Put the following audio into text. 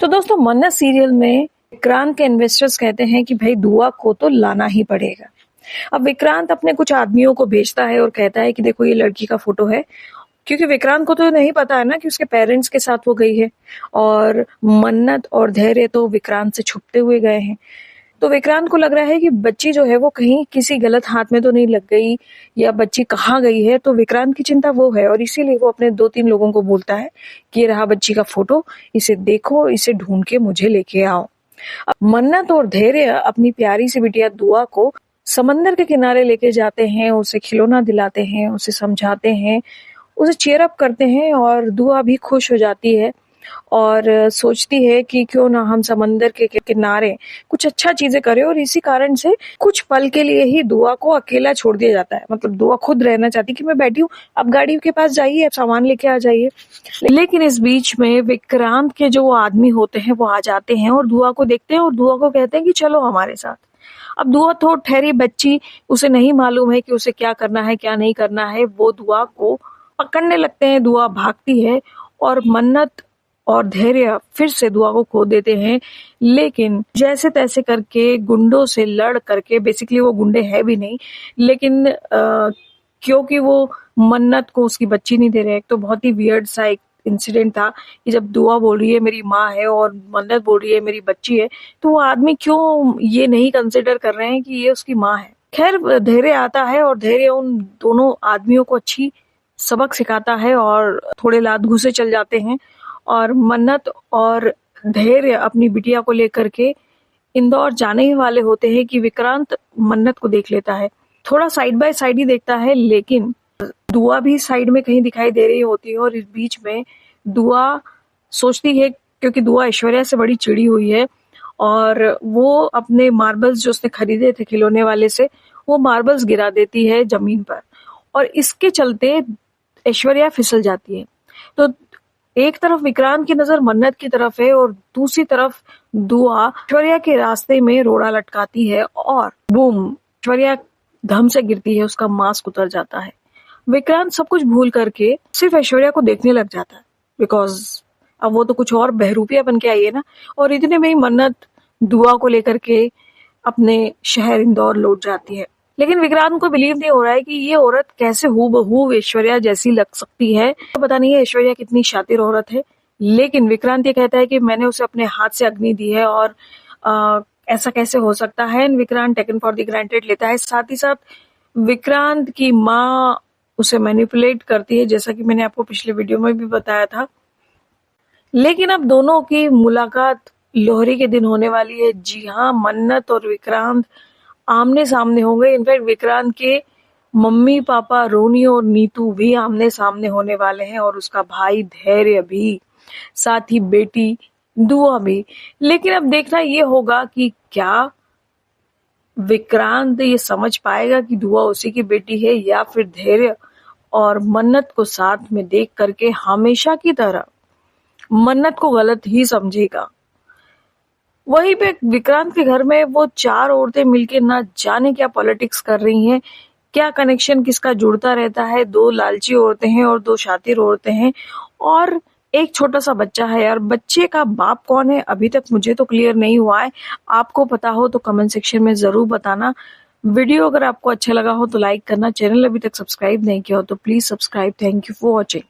तो दोस्तों मन्नत सीरियल में विक्रांत के इन्वेस्टर्स कहते हैं कि भाई दुआ को तो लाना ही पड़ेगा। अब विक्रांत अपने कुछ आदमियों को भेजता है और कहता है कि देखो ये लड़की का फोटो है, क्योंकि विक्रांत को तो नहीं पता है ना कि उसके पेरेंट्स के साथ वो गई है और मन्नत और धैर्य तो विक्रांत से छुपते हुए गए हैं। तो विक्रांत को लग रहा है कि बच्ची जो है वो कहीं किसी गलत हाथ में तो नहीं लग गई या बच्ची कहाँ गई है। तो विक्रांत की चिंता वो है और इसीलिए वो अपने 2-3 लोगों को बोलता है कि ये रहा बच्ची का फोटो, इसे देखो, इसे ढूंढ के मुझे लेके आओ। अब मन्नत और धैर्य अपनी प्यारी सी बिटिया दुआ को समंदर के किनारे लेके जाते हैं, उसे खिलौना दिलाते हैं, उसे समझाते हैं, उसे चीयर अप करते हैं और दुआ भी खुश हो जाती है और सोचती है कि क्यों ना हम समंदर के किनारे कुछ अच्छा चीजें करें। और इसी कारण से कुछ पल के लिए ही दुआ को अकेला छोड़ दिया जाता है। मतलब दुआ खुद रहना चाहती कि मैं बैठी हूँ, अब गाड़ी के पास जाइए, अब सामान लेके आ जाइए। लेकिन इस बीच में विक्रांत के जो आदमी होते हैं वो आ जाते हैं और दुआ को देखते हैं और दुआ को कहते हैं कि चलो हमारे साथ। अब दुआ तो ठहरी बच्ची, उसे नहीं मालूम है कि उसे क्या करना है क्या नहीं करना है। वो दुआ को पकड़ने लगते हैं, दुआ भागती है और मन्नत और धैर्य फिर से दुआ को खो देते हैं। लेकिन जैसे तैसे करके गुंडों से लड़ करके, बेसिकली वो गुंडे है भी नहीं, लेकिन क्योंकि वो मन्नत को उसकी बच्ची नहीं दे रहे। तो बहुत ही वियर्ड सा एक इंसिडेंट था कि जब दुआ बोल रही है मेरी माँ है और मन्नत बोल रही है मेरी बच्ची है, तो वो आदमी क्यों ये नहीं कंसिडर कर रहे हैं कि ये उसकी माँ है। खैर धैर्य आता है और धैर्य उन दोनों आदमियों को अच्छी सबक सिखाता है और थोड़े लात घूसे चल जाते हैं और मन्नत और धैर्य अपनी बिटिया को लेकर के इंदौर जाने ही वाले होते हैं कि विक्रांत मन्नत को देख लेता है। थोड़ा साइड बाय साइड ही देखता है, लेकिन दुआ भी साइड में कहीं दिखाई दे रही होती है। और इस बीच में दुआ सोचती है, क्योंकि दुआ ऐश्वर्या से बड़ी चिड़ी हुई है और वो अपने मार्बल्स जो उसने खरीदे थे खिलौने वाले से, वो मार्बल्स गिरा देती है जमीन पर और इसके चलते ऐश्वर्या फिसल जाती है। तो एक तरफ विक्रांत की नजर मन्नत की तरफ है और दूसरी तरफ दुआ ऐश्वर्या के रास्ते में रोड़ा लटकाती है और बूम, ऐश्वर्या धम से गिरती है, उसका मास्क उतर जाता है। विक्रांत सब कुछ भूल करके सिर्फ ऐश्वर्या को देखने लग जाता है, बिकॉज अब वो तो कुछ और बहरूपिया बन के आई है ना। और इतने में ही मन्नत दुआ को लेकर के अपने शहर इंदौर लौट जाती है। लेकिन विक्रांत को बिलीव नहीं हो रहा है कि ये औरत कैसे हूबहू ऐश्वर्या जैसी लग सकती है। तो पता नहीं है ऐश्वर्या कितनी शातिर औरत है, लेकिन विक्रांत ये कहता है कि मैंने उसे अपने हाथ से अग्नि दी है और ऐसा कैसे हो सकता है। Vikrant taken for the granted लेता है। साथ ही साथ विक्रांत की माँ उसे मैनिपुलेट करती है, जैसा कि मैंने आपको पिछले वीडियो में भी बताया था। लेकिन अब दोनों की मुलाकात लोहरी के दिन होने वाली है। जी हाँ, मन्नत और विक्रांत आमने सामने होंगे। इनफैक्ट विक्रांत के मम्मी पापा रोनी और नीतू भी आमने सामने होने वाले हैं और उसका भाई धैर्य भी, साथ ही बेटी दुआ भी। लेकिन अब देखना ये होगा कि क्या विक्रांत ये समझ पाएगा कि दुआ उसी की बेटी है या फिर धैर्य और मन्नत को साथ में देख करके हमेशा की तरह मन्नत को गलत ही समझेगा। वहीं पे विक्रांत के घर में वो 4 औरतें मिलके ना जाने क्या पॉलिटिक्स कर रही हैं, क्या कनेक्शन किसका जुड़ता रहता है। 2 लालची औरतें हैं और 2 शातिर औरतें हैं और एक छोटा सा बच्चा है। यार बच्चे का बाप कौन है अभी तक मुझे तो क्लियर नहीं हुआ है। आपको पता हो तो कमेंट सेक्शन में जरूर बताना। वीडियो अगर आपको अच्छा लगा हो तो लाइक करना। चैनल अभी तक सब्सक्राइब नहीं किया हो तो please subscribe. Thank you for watching.